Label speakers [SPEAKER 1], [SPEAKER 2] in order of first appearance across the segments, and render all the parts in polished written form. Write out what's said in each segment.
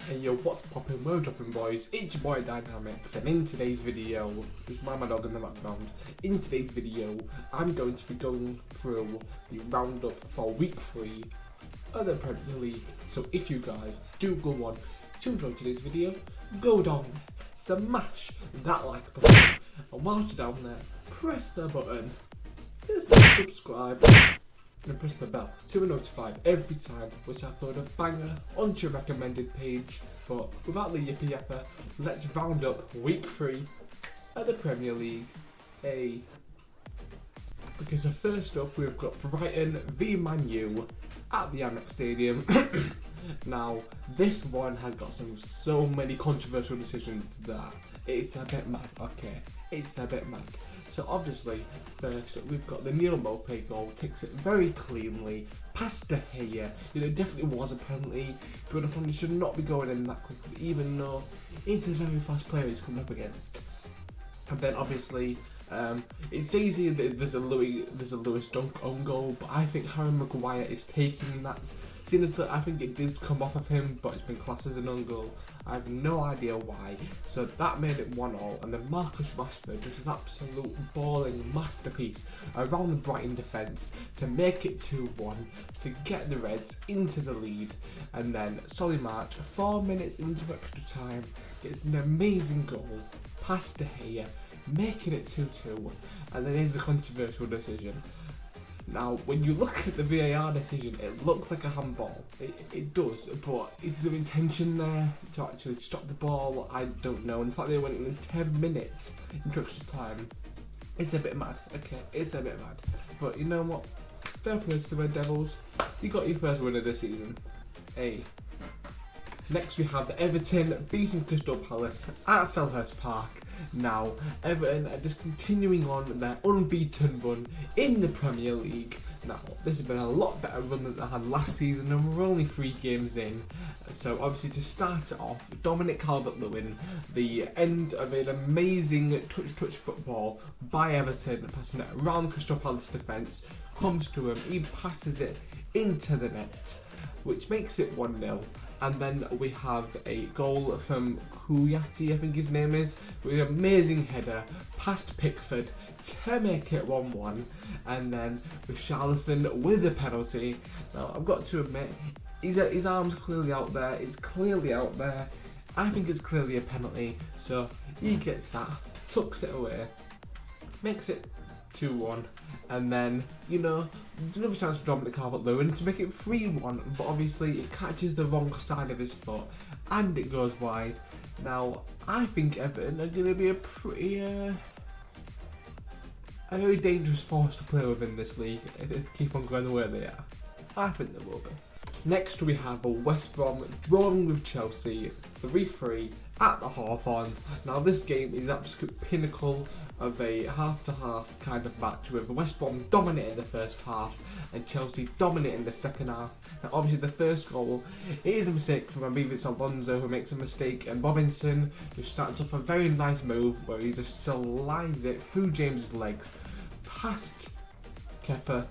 [SPEAKER 1] Hey yo, what's poppin', we're dropping boys, it's your boy Dynamics, and in today's video, just mind my dog in the background, in today's video, I'm going to be going through the roundup for week 3 of the Premier League. So if you guys do go on to enjoy today's video, go down there, smash that like button, and whilst you're down there, press the button, subscribe, and press the bell to be notified every time which I upload a banger onto your recommended page. But without the yippee yapper, let's round up week 3 at the Premier League. Okay, so first up we've got Brighton v Man U at the Amex Stadium. Now this one has got so many controversial decisions that it's a bit mad. Okay, it's a bit mad. So obviously, first we've got the Neil Maupay goal, takes it very cleanly, past De Gea. Definitely was a penalty. Good, should not be going in that quickly, even though it's a very fast player he's coming up against. And then obviously, it's easy that there's a Lewis Dunk own goal, but I think Harry Maguire is taking that. Seeing as I think it did come off of him, but it's been classed as an own goal. I have no idea why. So that made it 1-1, and then Marcus Rashford just an absolute balling masterpiece around the Brighton defence to make it 2-1 to get the Reds into the lead. And then Solly March, 4 minutes into extra time, gets an amazing goal past De Gea, making it 2-2, and then here's a controversial decision. Now, when you look at the VAR decision, it looks like a handball. It does, but is there intention there to actually stop the ball? I don't know. In fact, they went in 10 minutes into extra time. It's a bit mad. Okay, it's a bit mad. But you know what? Fair play to the Red Devils. You got your first win of the season. Hey. Next we have Everton beating Crystal Palace at Selhurst Park. Now, Everton are just continuing on their unbeaten run in the Premier League. Now, this has been a lot better run than they had last season, and we're only 3 games in. So obviously to start it off, Dominic Calvert-Lewin, the end of an amazing touch football by Everton, passing it around Crystal Palace defence, comes to him, he passes it into the net, which makes it 1-0. And then we have a goal from Kouyaté, I think his name is, with an amazing header past Pickford to make it 1-1. And then Richarlison with a penalty. Now, I've got to admit, his arm's clearly out there. It's clearly out there. I think it's clearly a penalty. So he gets that, tucks it away, makes it 2-1. And then, there's another chance for Dominic Calvert-Lewin to make it 3-1, but obviously it catches the wrong side of his foot and it goes wide. Now, I think Everton are going to be a very dangerous force to play with in this league if they keep on going the way they are. I think they will be. Next we have West Brom drawing with Chelsea 3-3 at the Hawthorns. Now this game is an absolute pinnacle of a half-to-half kind of match, with West Brom dominating the first half and Chelsea dominating the second half. Now obviously the first goal is a mistake from, I believe it's Alonso who makes a mistake, and Robinson who starts off a very nice move where he just slides it through James's legs past Kepa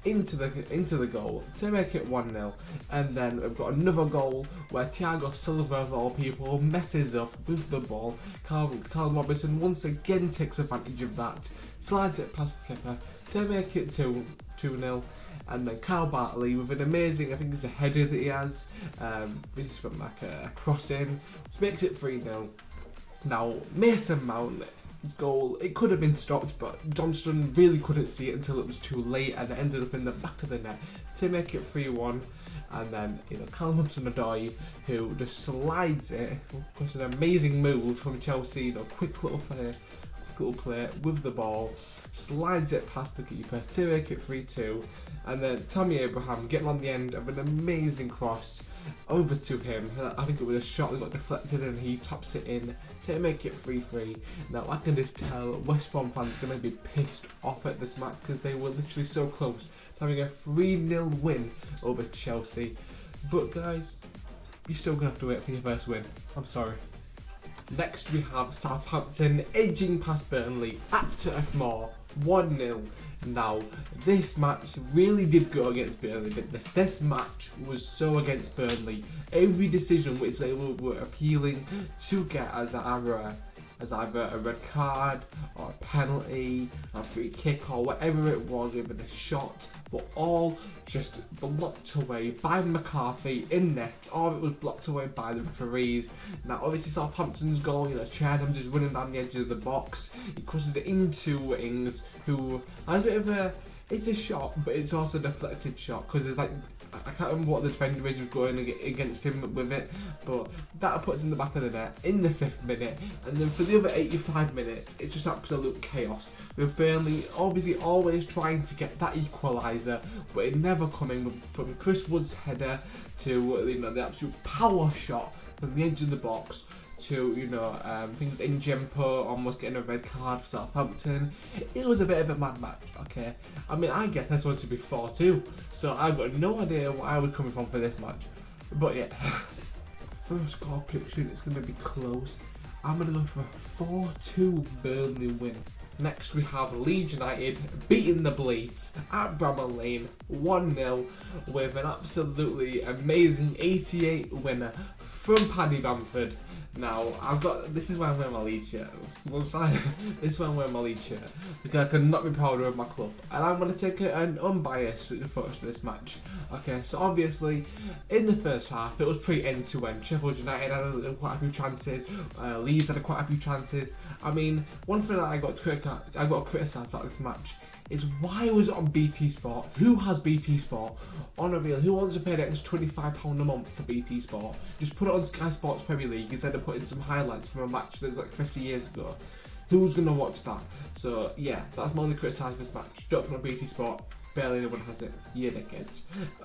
[SPEAKER 1] into the goal to make it 1-0. And then we've got another goal where Thiago Silva, of all people, messes up with the ball. Carl Robinson once again takes advantage of that, slides it past Kepa to make it 2-0. And then Kyle Bartley with an amazing, I think it's a header that he has, this is from like a crossing, which makes it 3-0. Now Mason Mount goal, it could have been stopped, but Johnston really couldn't see it until it was too late, and it ended up in the back of the net to make it 3-1. And then Callum Hudson-Odoi, who just slides it, of course an amazing move from Chelsea, quick little play with the ball, slides it past the keeper to make it 3-2. And then Tammy Abraham getting on the end of an amazing cross over to him. I think it was a shot that got deflected and he taps it in to make it 3-3. Now I can just tell West Brom fans are going to be pissed off at this match because they were literally so close to having a 3-0 win over Chelsea. But guys, you're still going to have to wait for your first win. I'm sorry. Next we have Southampton edging past Burnley at Turf Moor 1-0. Now, this match really did go against Burnley, didn't this? This match was so against Burnley. Every decision which they were appealing to get as either a red card or a penalty or a free kick or whatever it was, even a shot, were all just blocked away by McCarthy in net, or it was blocked away by the referees. Now obviously Southampton's goal, Tottenham just running down the edge of the box, he crosses it into Ings, who has a bit of it's a shot, but it's also a deflected shot, because it's like, I can't remember what the defender is who's going against him with it, but that puts in the back of the net in the 5th minute, and then for the other 85 minutes, it's just absolute chaos, with Burnley obviously always trying to get that equaliser, but it never coming, from Chris Wood's header to the absolute power shot from the edge of the box, to things in Jempo almost getting a red card for Southampton. It was a bit of a mad match, okay? I mean, I guess this one to be 4-2, so I've got no idea what I was coming from for this match. But yeah, first score prediction, it's going to be close. I'm going to go for a 4-2 Burnley win. Next we have Leeds United beating the Blades at Bram Lane 1-0 with an absolutely amazing 88 winner from Paddy Bamford. Now, this is why I'm wearing my Leeds shirt. This is why I'm wearing my Leeds shirt, because I could not be prouder of my club. And I'm going to take an unbiased approach to this match. Okay, so obviously, in the first half, it was pretty end-to-end. Sheffield United had quite a few chances. Leeds had quite a few chances. I mean, one thing that I got criticised about this match is why was it on BT Sport? Who has BT Sport on a reel? Who wants to pay an extra £25 a month for BT Sport? Just put it on Sky Sports Premier League instead of putting some highlights from a match that's like 50 years ago. Who's going to watch that? So yeah, that's my only criticism of this match. Drop it on BT Sport. Barely anyone has it. Yeah, dickheads.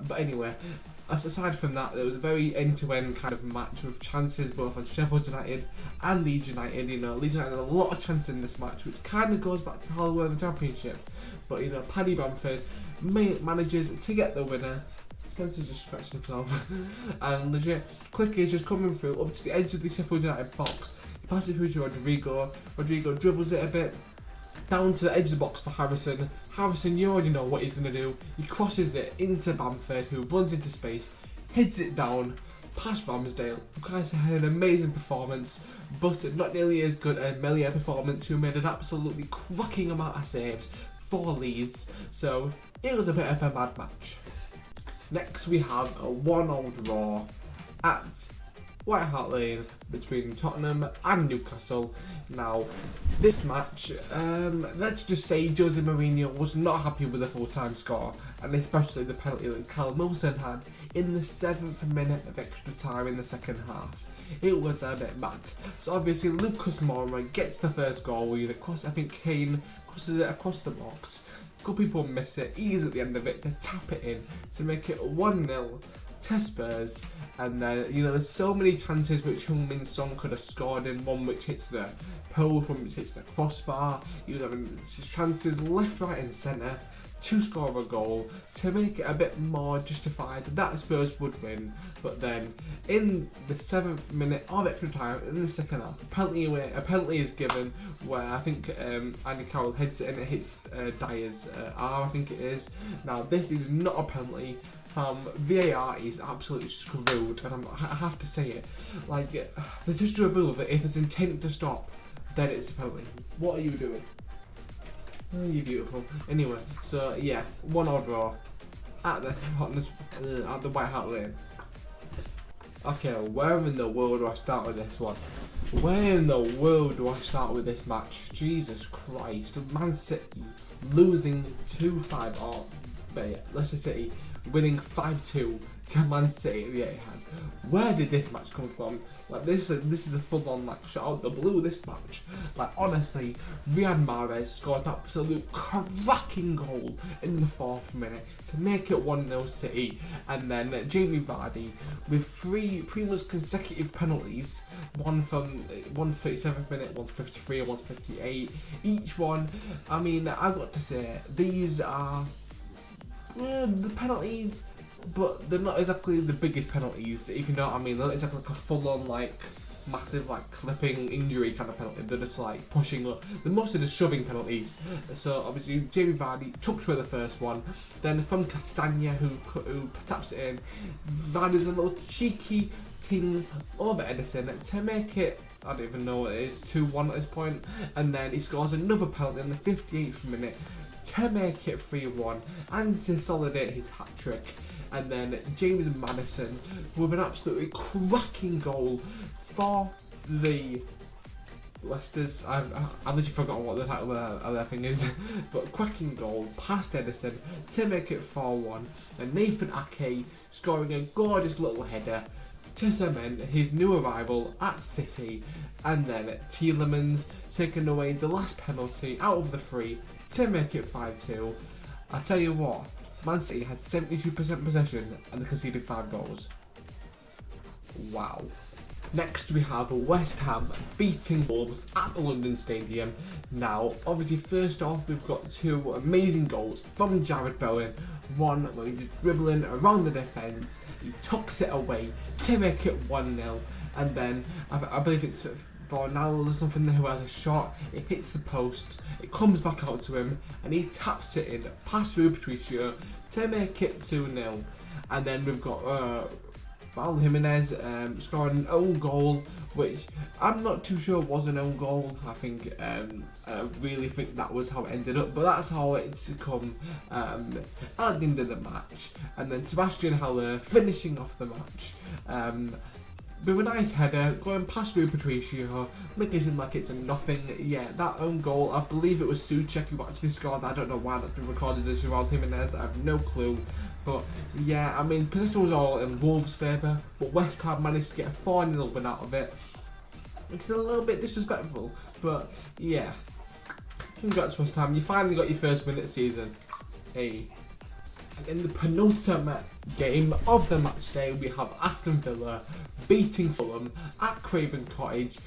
[SPEAKER 1] But anyway, aside from that, there was a very end-to-end kind of match with chances both on Sheffield United and Leeds United. Leeds United had a lot of chances in this match, which kind of goes back to how they were in the Championship. But Paddy Bamford manages to get the winner. Spencer's just scratching himself. And legit, Click is just coming through up to the edge of the Sheffield United box. He passes it through to Rodrigo. Rodrigo dribbles it a bit down to the edge of the box for Harrison. Harrison, you already know what he's going to do. He crosses it into Bamford, who runs into space, heads it down past Ramsdale, who guys had an amazing performance, but not nearly as good as Melia performance, who made an absolutely cracking amount of saves for Leeds. So it was a bit of a mad match. Next we have a 1-1 draw at White Hart Lane between Tottenham and Newcastle. Now, this match, let's just say Jose Mourinho was not happy with the full-time score, and especially the penalty that Callum Wilson had in the 7th minute of extra time in the second half. It was a bit mad. So obviously Lucas Moura gets the first goal, I think Kane crosses it across the box. A couple people miss it, he's at the end of it to tap it in to make it 1-0 to Spurs. And then, there's so many chances which Heung-min Son could have scored in, one which hits the post, one which hits the crossbar. He was having chances left, right and centre to score a goal, to make it a bit more justified that Spurs would win. But then, in the 7th minute of extra time, in the second half, a penalty is given, where I think Andy Carroll heads it and it hits Dyer's arm, I think it is. Now, this is not a penalty. VAR is absolutely screwed, and I have to say it. They just do a rule that if there's intent to stop, then it's a penalty. What are you doing? Oh, you're beautiful. Anyway, so yeah, 1-1 draw at the White Hart Lane. Okay, where in the world do I start with this one? Where in the world do I start with this match? Jesus Christ, Man City losing 2-5, or Leicester City winning 5-2 to Man City at the Etihad. Where did this match come from? This is a full-on shot out the blue, this match. Honestly, Riyad Mahrez scored an absolute cracking goal in the 4th minute to make it 1-0 City, and then Jamie Vardy with three most consecutive penalties, one from 37th minute, one's 53 and one's 58. Each one, I mean, I've got to say, these are the penalties, but they're not exactly the biggest penalties, if you know what I mean. They're not exactly a full-on massive like clipping injury kind of penalty. They're just like pushing up. They're mostly just shoving penalties. So obviously Jamie Vardy took away the first one. Then from Castagna who taps it in, Vardy's a little cheeky ting over Edison to make it, I don't even know what it is, 2-1 at this point. And then he scores another penalty in the 58th minute to make it 3-1 and to consolidate his hat-trick. And then James Maddison with an absolutely cracking goal for the Leicester's. I've literally forgotten what the title of their thing is, but cracking goal past Edison to make it 4-1. And Nathan Ake scoring a gorgeous little header to cement his new arrival at City. And then Tielemans taking away the last penalty out of the 3 to make it 5-2. I tell you what, Man City had 72% possession and they conceded 5 goals. Wow. Next we have West Ham beating Wolves at the London Stadium. Now, obviously first off we've got 2 amazing goals from Jared Bowen. One where he's dribbling around the defence, he tucks it away to make it 1-0. And then, I believe it's Fornals or something who has a shot, it hits the post, it comes back out to him, and he taps it in past Ruben Patricio to make it 2-0. And then we've got Raul Jimenez scoring an own goal, which I'm not too sure was an own goal. I think I really think that was how it ended up, but that's how it's come at the end of the match. And then Sebastian Haller finishing off the match with a nice header going past Ruben Patricio, making it seem like it's a nothing. Yeah, that own goal, I believe it was Souček who actually scored. I don't know why that's been recorded as Raul Jimenez, I have no clue. But yeah, I mean, possession was all in Wolves' favour, but West Ham managed to get a 4-0 win out of it. It's a little bit disrespectful, but yeah. Congrats West Ham, you finally got your first win of the season. Hey. And in the penultimate game of the match day, we have Aston Villa beating Fulham at Craven Cottage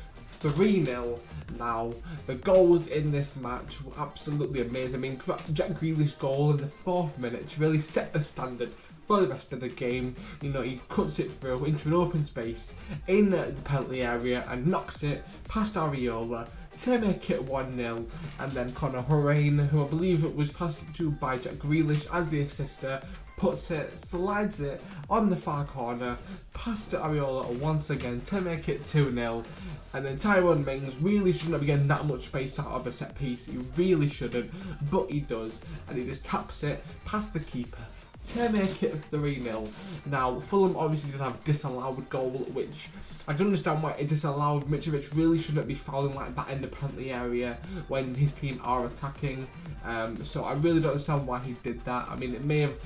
[SPEAKER 1] 3-0. Now, the goals in this match were absolutely amazing. I mean, Jack Grealish's goal in the 4th minute to really set the standard for the rest of the game. You know, he cuts it through into an open space in the penalty area and knocks it past Areola to make it 1-0. And then Conor Hourihane, who I believe it was passed to by Jack Grealish as the assister, puts it, slides it on the far corner past Areola once again to make it 2-0. And then Tyrone Mings really shouldn't be getting that much space out of a set piece, he really shouldn't, but he does, and he just taps it past the keeper to make it 3-0. Now, Fulham obviously did have a disallowed goal, which I can understand why it disallowed. Mitrovic really shouldn't be fouling like that in the penalty area when his team are attacking. So I really don't understand why he did that. I mean, it may have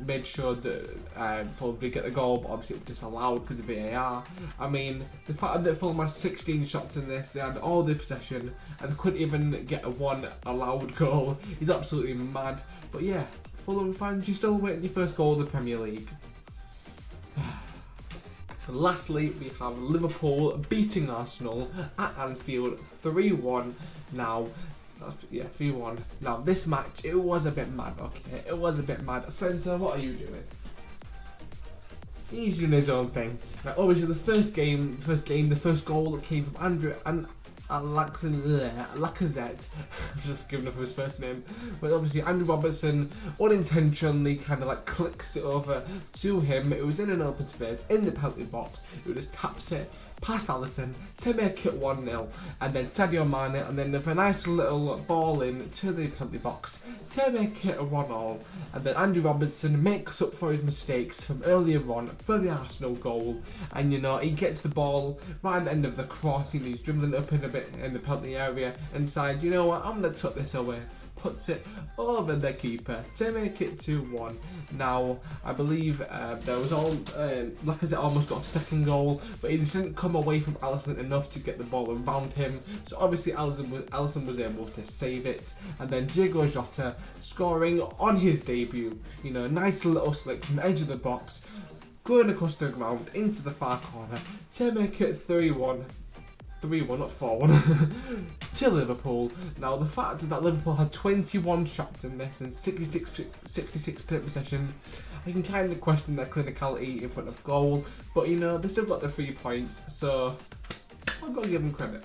[SPEAKER 1] made sure that Fulham did get the goal, but obviously it was disallowed because of VAR. I mean, the fact that Fulham had 16 shots in this, they had all the possession, and they couldn't even get a 1 allowed goal is absolutely mad. But yeah, Fulham fans, you're still waiting your first goal of the Premier League. And lastly, we have Liverpool beating Arsenal at Anfield 3-1. Now, yeah, 3-1. Now, this match, it was a bit mad, okay? It was a bit mad. Spencer, what are you doing? He's doing his own thing. Now, obviously, the first goal that came from Andrew and Lacazette. I've just given up his first name. But obviously, Andrew Robertson unintentionally kind of like clicks it over to him. It was in an open space in the penalty box. It just taps it past Alisson to make it 1-0, and then Sadio Mane, and then with a nice little ball in to the penalty box to make it a 1-1, and then Andy Robertson makes up for his mistakes from earlier on for the Arsenal goal, and you know, he gets the ball right at the end of the cross, and he's dribbling up in a bit in the penalty area and decides, you know what, I'm going to tuck this away. Puts it over the keeper to make it 2-1. Now, I believe there was Lacazette almost got a second goal, but he just didn't come away from Alisson enough to get the ball around him. So obviously Alisson was able to save it, and then Diego Jota scoring on his debut. You know, a nice little slick from the edge of the box, going across the ground into the far corner to make it 3-1. 3-1, not 4-1, to Liverpool. Now, the fact that Liverpool had 21 shots in this and 66% possession, I can kind of question their clinicality in front of goal, but you know, they still got the 3 points, so I've got to give them credit.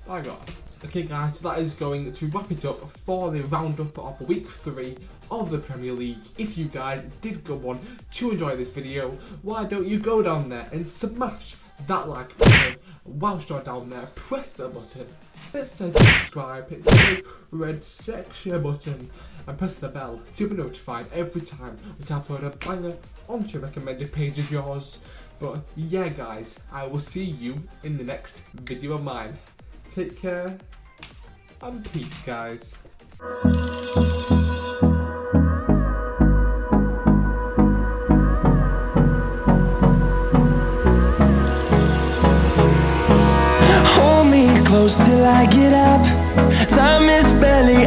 [SPEAKER 1] I got it. Okay guys, that is going to wrap it up for the roundup of week 3 of the Premier League. If you guys did go on to enjoy this video, why don't you go down there and smash that like button. Whilst you're down there, press the button that says subscribe, hit the big red share button and press the bell to be notified every time we upload a banger onto your recommended page of yours. But yeah guys, I will see you in the next video of mine. Take care and peace guys.
[SPEAKER 2] Hold me close till I get up. Time is barely